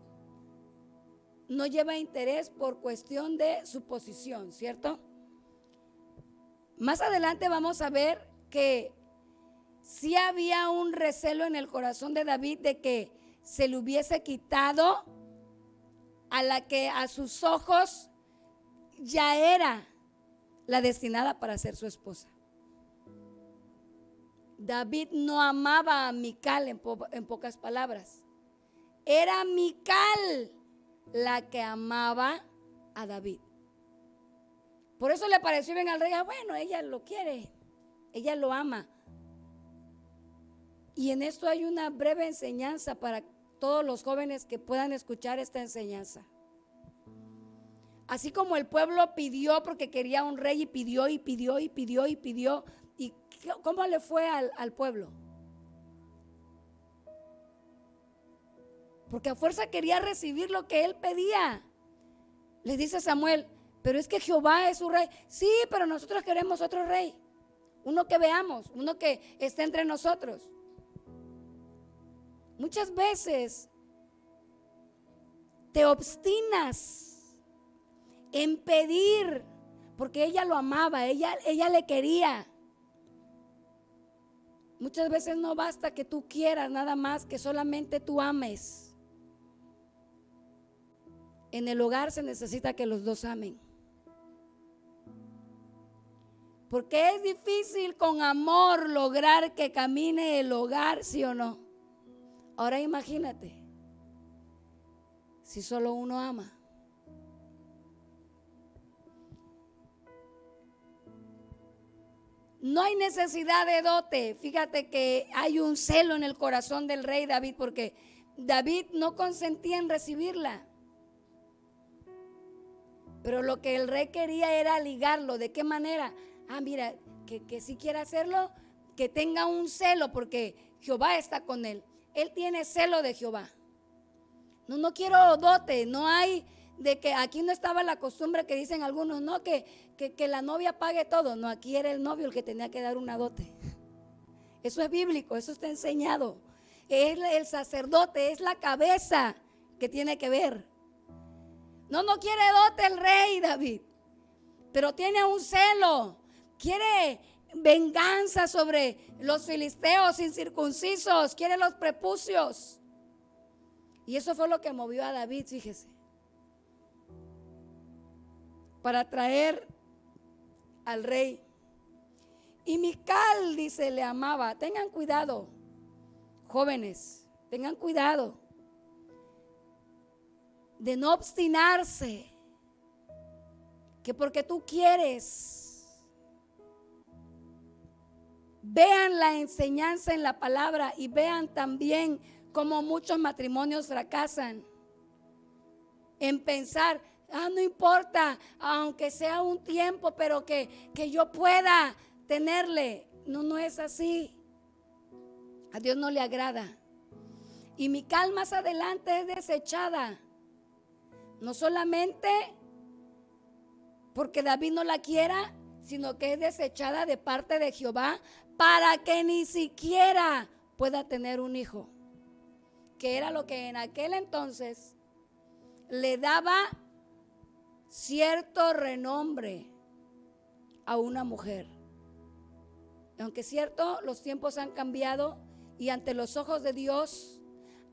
no lleva interés por cuestión de su posición, ¿cierto? Más adelante vamos a ver que sí había un recelo en el corazón de David de que se le hubiese quitado a la que a sus ojos ya era la destinada para ser su esposa. David no amaba a Mical, en pocas palabras. Era Mical la que amaba a David. Por eso le pareció bien al rey: bueno, ella lo quiere, ella lo ama. Y en esto hay una breve enseñanza para todos los jóvenes que puedan escuchar esta enseñanza. Así como el pueblo pidió porque quería un rey, y pidió, y pidió, y pidió, y pidió. ¿Y cómo le fue al pueblo? Porque a fuerza quería recibir lo que él pedía. Le dice Samuel: pero es que Jehová es su rey. Sí, pero nosotros queremos otro rey. Uno que veamos, uno que esté entre nosotros. Muchas veces te obstinas en pedir, porque ella lo amaba, ella le quería. Muchas veces no basta que tú quieras nada más, que solamente tú ames. En el hogar se necesita que los dos amen. Porque es difícil con amor lograr que camine el hogar, ¿sí o no? Ahora imagínate, si solo uno ama. No hay necesidad de dote. Fíjate que hay un celo en el corazón del rey David, porque David no consentía en recibirla. Pero lo que el rey quería era ligarlo. ¿De qué manera? Mira, que si quiere hacerlo, que tenga un celo, porque Jehová está con él. Él tiene celo de Jehová. No quiero dote. No hay de que aquí no estaba la costumbre que dicen algunos, no, que la novia pague todo. No, aquí era el novio el que tenía que dar una dote. Eso es bíblico, eso está enseñado. Es el sacerdote, es la cabeza que tiene que ver. No quiere dote el rey David, pero tiene un celo. Quiere venganza sobre los filisteos incircuncisos, quiere los prepucios. Y eso fue lo que movió a David, fíjese, para traer al rey. Y Mical, dice, le amaba. Tengan cuidado, jóvenes, tengan cuidado de no obstinarse, que porque tú quieres. Vean la enseñanza en la palabra y vean también cómo muchos matrimonios fracasan en pensar, no importa, aunque sea un tiempo, pero que yo pueda tenerle. No es así. A Dios no le agrada. Y Mical más adelante es desechada. No solamente porque David no la quiera, sino que es desechada de parte de Jehová para que ni siquiera pueda tener un hijo, que era lo que en aquel entonces le daba cierto renombre a una mujer. Aunque cierto, los tiempos han cambiado y ante los ojos de Dios,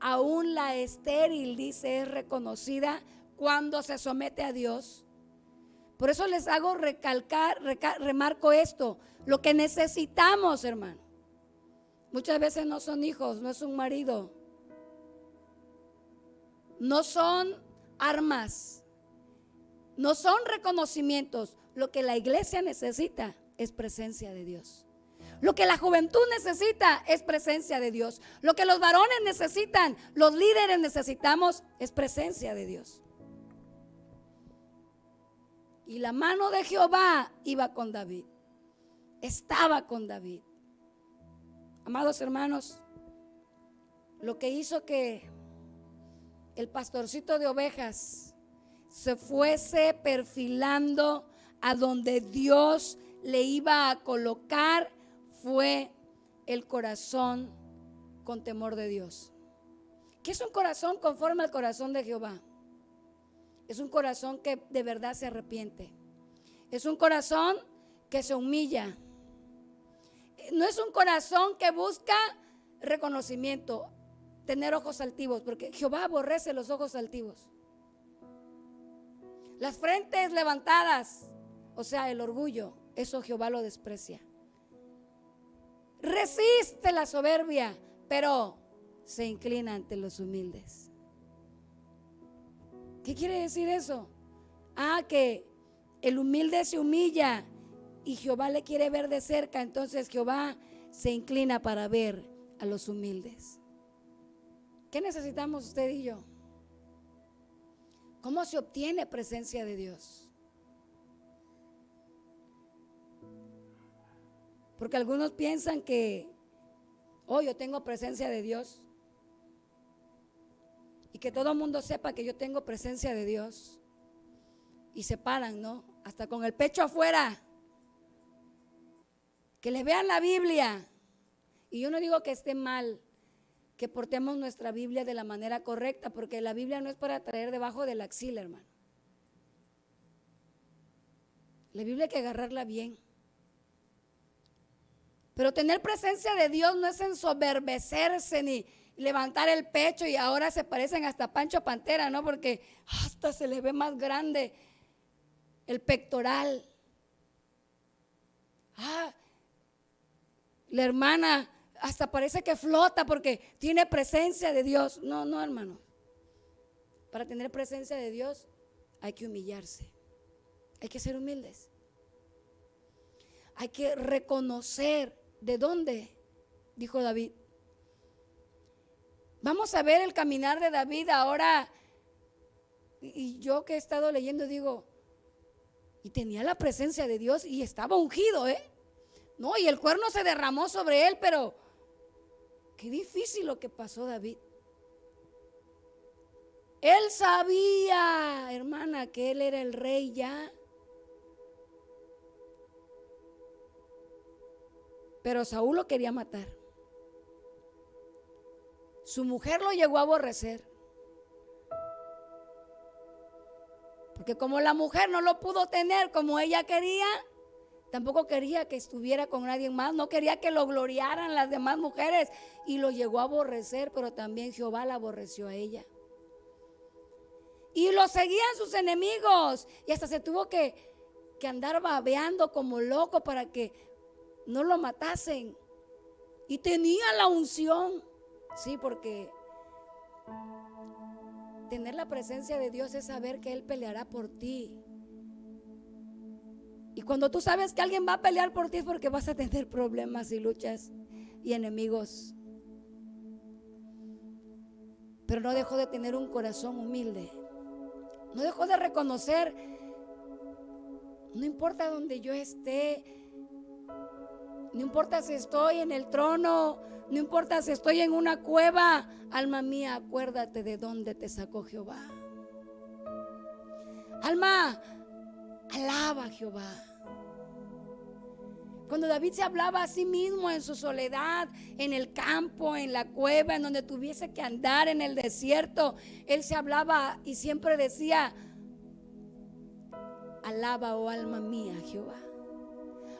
aún la estéril, dice, es reconocida cuando se somete a Dios. Por eso les hago remarco esto. Lo que necesitamos, hermano, muchas veces no son hijos, no es un marido, no son armas, no son reconocimientos. Lo que la iglesia necesita es presencia de Dios. Lo que la juventud necesita es presencia de Dios. Lo que los varones necesitan, los líderes necesitamos, es presencia de Dios. Y la mano de Jehová iba con David, estaba con David. Amados hermanos, lo que hizo que el pastorcito de ovejas se fuese perfilando a donde Dios le iba a colocar fue el corazón con temor de Dios. ¿Qué es un corazón conforme al corazón de Jehová? Es un corazón que de verdad se arrepiente. Es un corazón que se humilla. No es un corazón que busca reconocimiento, tener ojos altivos, porque Jehová aborrece los ojos altivos. Las frentes levantadas, o sea, el orgullo, eso Jehová lo desprecia. Resiste la soberbia, pero se inclina ante los humildes. ¿Qué quiere decir eso? Que el humilde se humilla y Jehová le quiere ver de cerca. Entonces Jehová se inclina para ver a los humildes. ¿Qué necesitamos usted y yo? ¿Cómo se obtiene presencia de Dios? Porque algunos piensan que, oh, yo tengo presencia de Dios, y que todo el mundo sepa que yo tengo presencia de Dios, y se paran, ¿no? Hasta con el pecho afuera, que les vean la Biblia. Y yo no digo que esté mal que portemos nuestra Biblia de la manera correcta, porque la Biblia no es para traer debajo de la axila, hermano. La Biblia hay que agarrarla bien. Pero tener presencia de Dios no es ensoberbecerse ni levantar el pecho, y ahora se parecen hasta Pancho Pantera, ¿no? Porque hasta se les ve más grande el pectoral. La hermana hasta parece que flota porque tiene presencia de Dios. No, no, hermano. Para tener presencia de Dios hay que humillarse. Hay que ser humildes. Hay que reconocer de dónde, dijo David. Vamos a ver el caminar de David ahora. Y yo que he estado leyendo digo, y tenía la presencia de Dios y estaba ungido, No, y el cuerno se derramó sobre él, pero qué difícil lo que pasó David. Él sabía, hermana, que él era el rey ya. Pero Saúl lo quería matar. Su mujer lo llegó a aborrecer. Porque como la mujer no lo pudo tener como ella quería, tampoco quería que estuviera con nadie más, no quería que lo gloriaran las demás mujeres, y lo llegó a aborrecer. Pero también Jehová la aborreció a ella. Y lo seguían sus enemigos, y hasta se tuvo que andar babeando como loco para que no lo matasen. Y tenía la unción. Sí, porque tener la presencia de Dios es saber que Él peleará por ti. Y cuando tú sabes que alguien va a pelear por ti es porque vas a tener problemas y luchas y enemigos. Pero no dejó de tener un corazón humilde. No dejó de reconocer, no importa donde yo esté, no importa si estoy en el trono, no importa si estoy en una cueva, alma mía, acuérdate de dónde te sacó Jehová. Alma, alaba a Jehová. Cuando David se hablaba a sí mismo en su soledad, en el campo, en la cueva, en donde tuviese que andar, en el desierto, él se hablaba y siempre decía, alaba, oh alma mía, Jehová.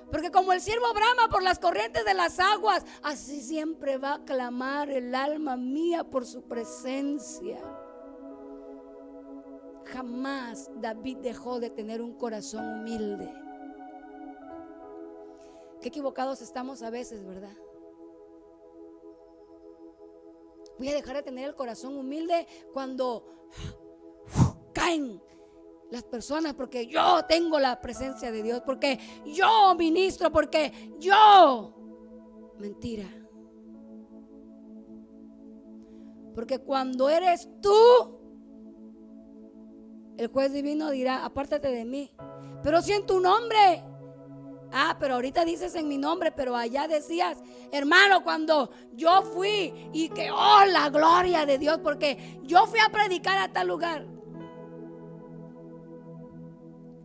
Porque como el siervo brama por las corrientes de las aguas, así siempre va a clamar el alma mía por su presencia. Jamás David dejó de tener un corazón humilde. Qué equivocados estamos a veces, ¿verdad? Voy a dejar de tener el corazón humilde cuando caen las personas, porque yo tengo la presencia de Dios, porque yo ministro, porque yo. Mentira. Porque cuando eres tú, el juez divino dirá, apártate de mí. Pero si en tu nombre. Pero ahorita dices en mi nombre, pero allá decías, hermano, cuando yo fui y que, oh, la gloria de Dios, porque yo fui a predicar a tal lugar.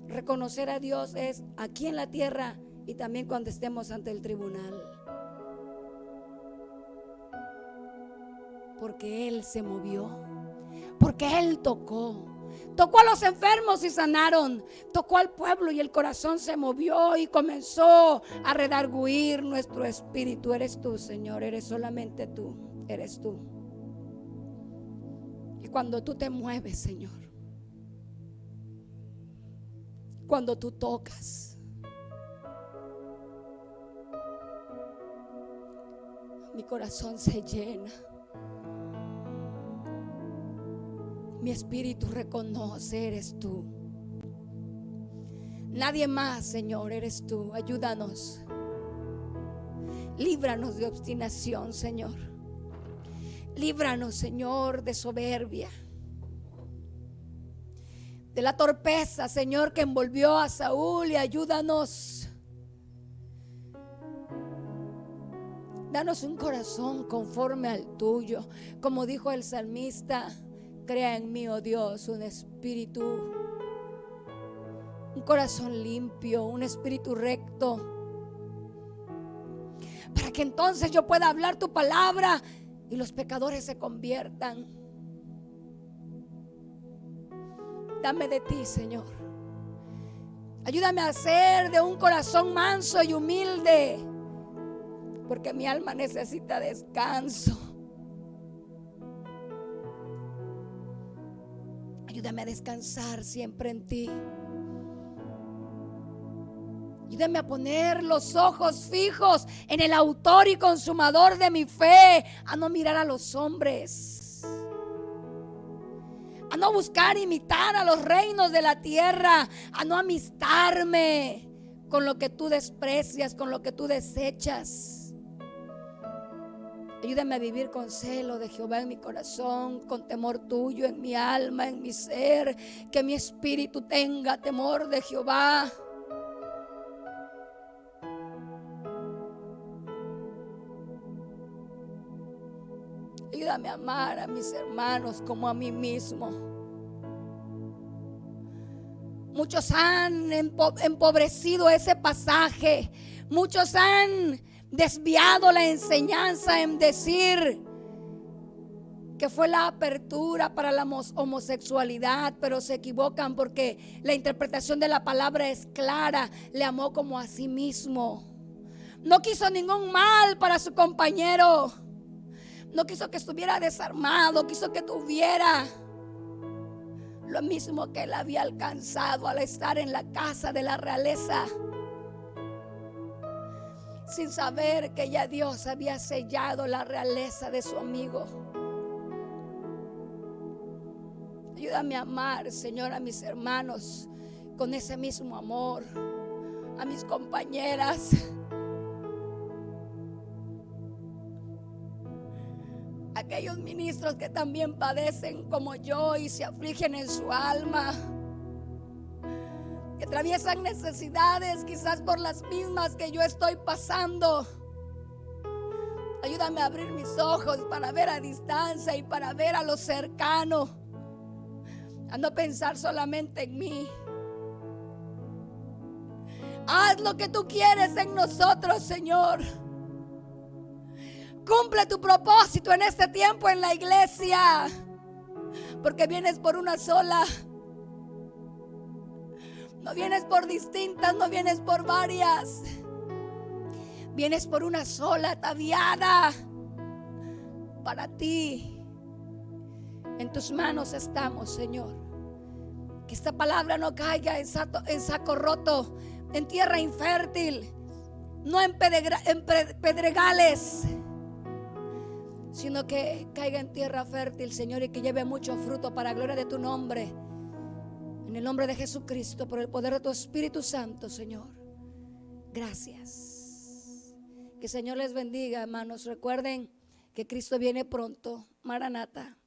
Reconocer a Dios es aquí en la tierra y también cuando estemos ante el tribunal. Porque Él se movió, porque Él tocó a los enfermos y sanaron, tocó al pueblo y el corazón se movió y comenzó a redarguir nuestro espíritu. Eres tú, Señor, eres solamente tú, eres tú. Y cuando tú te mueves, Señor, cuando tú tocas, mi corazón se llena. Mi espíritu reconoce, eres tú. Nadie más, Señor, eres tú. Ayúdanos. Líbranos de obstinación, Señor. Líbranos, Señor, de soberbia, de la torpeza, Señor, que envolvió a Saúl, y ayúdanos. Danos un corazón conforme al tuyo. Como dijo el salmista, crea en mí, oh Dios, un espíritu, un corazón limpio, un espíritu recto, para que entonces yo pueda hablar tu palabra y los pecadores se conviertan. Dame de ti, Señor. Ayúdame a ser de un corazón manso y humilde, porque mi alma necesita descanso. Ayúdame a descansar siempre en ti. Ayúdame a poner los ojos fijos en el autor y consumador de mi fe, a no mirar a los hombres, a no buscar imitar a los reinos de la tierra, a no amistarme con lo que tú desprecias, con lo que tú desechas. Ayúdame a vivir con celo de Jehová en mi corazón, con temor tuyo en mi alma, en mi ser, que mi espíritu tenga temor de Jehová. Ayúdame a amar a mis hermanos como a mí mismo. Muchos han empobrecido ese pasaje. Muchos han desviado la enseñanza en decir que fue la apertura para la homosexualidad, pero se equivocan, porque la interpretación de la palabra es clara. Le amó como a sí mismo. No quiso ningún mal para su compañero. No quiso que estuviera desarmado, quiso que tuviera lo mismo que él había alcanzado al estar en la casa de la realeza, sin saber que ya Dios había sellado la realeza de su amigo. Ayúdame a amar, Señor, a mis hermanos con ese mismo amor, a mis compañeras, aquellos ministros que también padecen como yo y se afligen en su alma, que atraviesan necesidades quizás por las mismas que yo estoy pasando. Ayúdame a abrir mis ojos para ver a distancia y para ver a lo cercano, a no pensar solamente en mí. Haz lo que tú quieres en nosotros, Señor. Cumple tu propósito en este tiempo en la iglesia, porque vienes por una sola. No vienes por distintas, no vienes por varias. Vienes por una sola, ataviada para ti. En tus manos estamos, Señor. Que esta palabra no caiga en saco roto, en tierra infértil, no en pedregales, sino que caiga en tierra fértil, Señor, y que lleve mucho fruto para gloria de tu nombre. En el nombre de Jesucristo, por el poder de tu Espíritu Santo, Señor. Gracias. Que el Señor les bendiga, hermanos. Recuerden que Cristo viene pronto. Maranata.